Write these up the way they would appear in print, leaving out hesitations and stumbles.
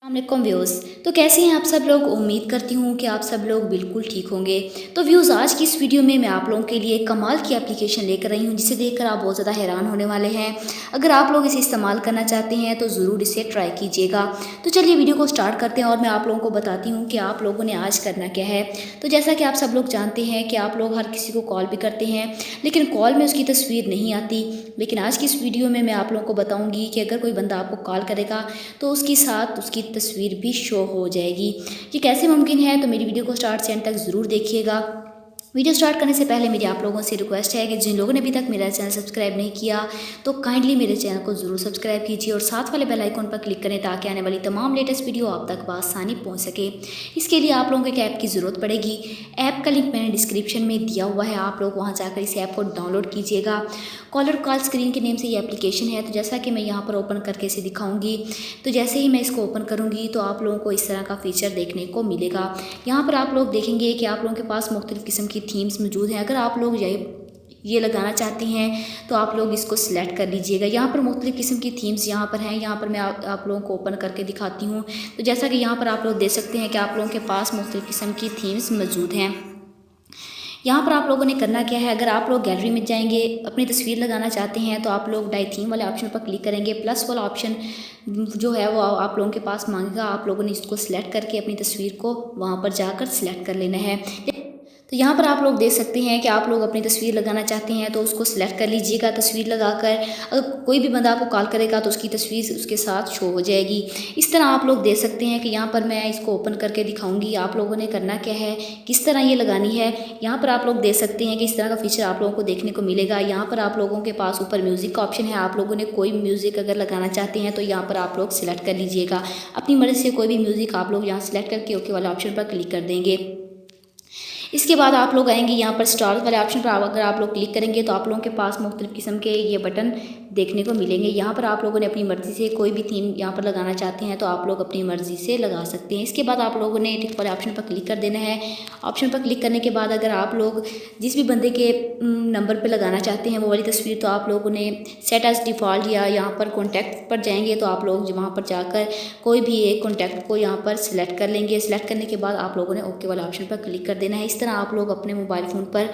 अस्सलामुअलैकुम व्यूज़। तो कैसे हैं आप सब लोग। उम्मीद करती हूँ कि आप सब लोग बिल्कुल ठीक होंगे। तो व्यूज़, आज की इस वीडियो में मैं आप लोगों के लिए कमाल की एप्लीकेशन लेकर आई हूँ जिसे देखकर आप बहुत ज़्यादा हैरान होने वाले हैं। अगर आप लोग इसे इस्तेमाल करना चाहते हैं तो ज़रूर इसे ट्राई कीजिएगा। तो चलिए वीडियो को स्टार्ट करते हैं और मैं आप लोगों को बताती हूँ कि आप लोगों ने आज करना क्या है। तो जैसा कि आप सब लोग जानते हैं कि आप लोग हर किसी को कॉल भी करते हैं, लेकिन कॉल में उसकी तस्वीर नहीं आती। लेकिन आज की इस वीडियो में मैं आप लोगों को बताऊँगी कि अगर कोई बंदा आपको कॉल करेगा तो उसके साथ उसकी तस्वीर भी शो हो जाएगी। ये कैसे मुमकिन है, तो मेरी वीडियो को स्टार्ट से एंड तक ज़रूर देखिएगा। वीडियो स्टार्ट करने से पहले मेरी आप लोगों से रिक्वेस्ट है कि जिन लोगों ने अभी तक मेरा चैनल सब्सक्राइब नहीं किया तो काइंडली मेरे चैनल को ज़रूर सब्सक्राइब कीजिए और साथ वाले बेल आइकन पर क्लिक करें ताकि आने वाली तमाम लेटेस्ट वीडियो आप तक बआसानी पहुंच सके। इसके लिए आप लोगों को एक ऐप की ज़रूरत पड़ेगी। ऐप का लिंक मैंने डिस्क्रिप्शन में दिया हुआ है, आप लोग वहाँ जाकर इस ऐप को डाउनलोड कीजिएगा। कॉलर कॉल स्क्रीन के नेम से ये एप्लीकेशन है। तो जैसा कि मैं यहाँ पर ओपन करके इसे दिखाऊंगी, तो जैसे ही मैं इसको ओपन करूँगी तो आप लोगों को इस तरह का फीचर देखने को मिलेगा। यहाँ पर आप लोग देखेंगे कि आप लोगों के पास मुख्तलिफ़ किस्म की थीम्स मौजूद हैं। अगर आप लोग ये लगाना चाहते हैं तो आप लोग इसको सिलेक्ट कर लीजिएगा। यहाँ पर मुख्तलिफ़ किस्म की थीम्स यहाँ पर हैं। यहाँ पर मैं आप लोगों को ओपन करके दिखाती हूँ। तो जैसा कि यहाँ पर आप लोग देख सकते हैं कि आप लोगों के पास मुख्तलिफ़ किस्म की थीम्स मौजूद हैं। यहाँ पर आप लोगों ने करना क्या है, अगर आप लोग गैलरी में जाएंगे, अपनी तस्वीर लगाना चाहते हैं तो आप लोग डाई थीम वाले ऑप्शन पर क्लिक करेंगे। प्लस वाला ऑप्शन जो है वो आप लोगों के पास मांगेगा। आप लोगों ने इसको सिलेक्ट करके अपनी तस्वीर को वहाँ पर जाकर सिलेक्ट कर लेना है। तो यहाँ पर आप लोग देख सकते हैं कि आप लोग अपनी तस्वीर लगाना चाहते हैं तो उसको सिलेक्ट कर लीजिएगा। तस्वीर लगाकर अगर कोई भी बंदा आपको कॉल करेगा तो उसकी तस्वीर उसके साथ शो हो जाएगी। इस तरह आप लोग देख सकते हैं कि यहाँ पर मैं इसको ओपन करके दिखाऊंगी। आप लोगों ने करना क्या है, किस तरह ये लगानी है। यहाँ पर आप लोग देख सकते हैं कि इस तरह का फीचर आप लोगों को देखने को मिलेगा। यहाँ पर आप लोगों के पास ऊपर म्यूज़िक का ऑप्शन है। आप लोगों ने कोई म्यूज़िक अगर लगाना चाहते हैं तो यहाँ पर आप लोग सिलेक्ट कर लीजिएगा। अपनी मर्ज़ी से कोई भी म्यूज़िक आप लोग यहाँ सिलेक्ट करके ओके वाला ऑप्शन पर क्लिक कर देंगे। इसके बाद आप लोग आएंगे यहाँ पर स्टार वाले ऑप्शन पर। अगर आप लोग क्लिक करेंगे तो आप लोगों के पास मुख्तलिफ़ किस्म के ये बटन देखने को मिलेंगे। यहाँ पर आप लोगों ने अपनी मर्ज़ी से कोई भी थीम यहाँ पर लगाना चाहते हैं तो आप लोग अपनी मर्ज़ी से लगा सकते हैं। इसके बाद आप लोगों ने टिक वाले ऑप्शन पर क्लिक कर देना है। ऑप्शन पर क्लिक करने के बाद अगर आप लोग जिस भी बंदे के नंबर पर लगाना चाहते हैं वो वाली तस्वीर, तो आप लोगों ने सेट एज़ डिफ़ॉल्ट या यहाँ पर कॉन्टैक्ट पर जाएंगे तो आप लोग वहाँ पर जाकर कोई भी एक कॉन्टैक्ट को यहाँ पर सिलेक्ट कर लेंगे। सिलेक्ट करने के बाद आप लोगों ने ओके वाला ऑप्शन पर क्लिक कर देना है। इस तरह आप लोग अपने मोबाइल फ़ोन पर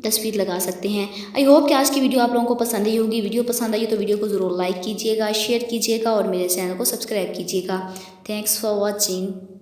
तस्वीर लगा सकते हैं। आई होप कि आज की वीडियो आप लोगों को पसंद आई होगी। वीडियो पसंद आई तो वीडियो को ज़रूर लाइक कीजिएगा, शेयर कीजिएगा और मेरे चैनल को सब्सक्राइब कीजिएगा। Thanks for watching.